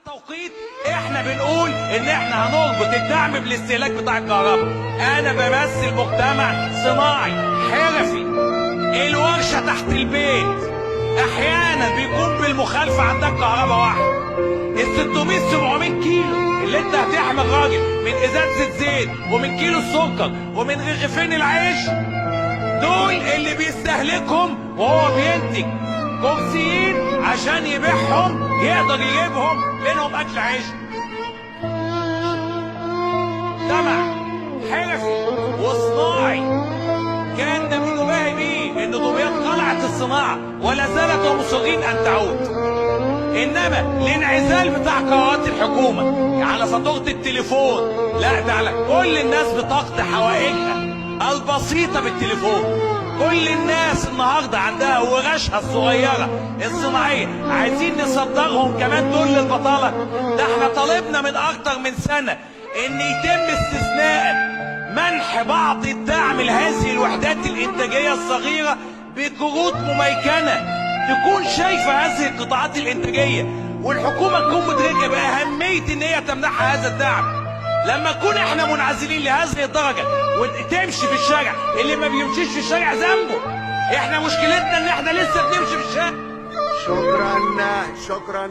التوقيت احنا بنقول ان احنا هنربط الدعم بالاستهلاك بتاع الكهرباء. انا بمثل مجتمع صناعي حرفي، الورشه تحت البيت احيانا بيكون بالمخالفه عندك كهرباء واحده. ال 600 700 كيلو اللي انت هتحمي الراجل من ازازه زيت ومن كيلو السكر ومن رغيفين العيش، دول اللي بيستهلكهم وهو بينتج كرسيين عشان يبيعهم يقدر يجيبهم منهم اكل عيش. مجتمع حرفي وصناعي كان ده بيباهي بيه ان دمياط قلعت الصناعه ولا زالت ومصرين ان تعود. انما الانعزال بتاع قرارات الحكومه على فاتوره التليفون، لا ده على كل الناس بتقضي حوائجها البسيطه بالتليفون. كل الناس النهارده عندها ورشها الصغيره الصناعيه، عايزين نصدرهم كمان دول للبطاله. ده احنا طالبنا من اكتر من سنه ان يتم استثناء منح بعض الدعم لهذه الوحدات الانتاجيه الصغيره بكروت مميكنه تكون شايفه هذه القطاعات الانتاجيه، والحكومه تكون مدركه باهميه ان هي تمنحها هذا الدعم. لما نكون احنا منعزلين لهذه الدرجه وتمشي في الشارع، اللي ما بيمشيش في الشارع ذنبه. احنا مشكلتنا ان احنا لسه بنمشي في الشارع. شكرا.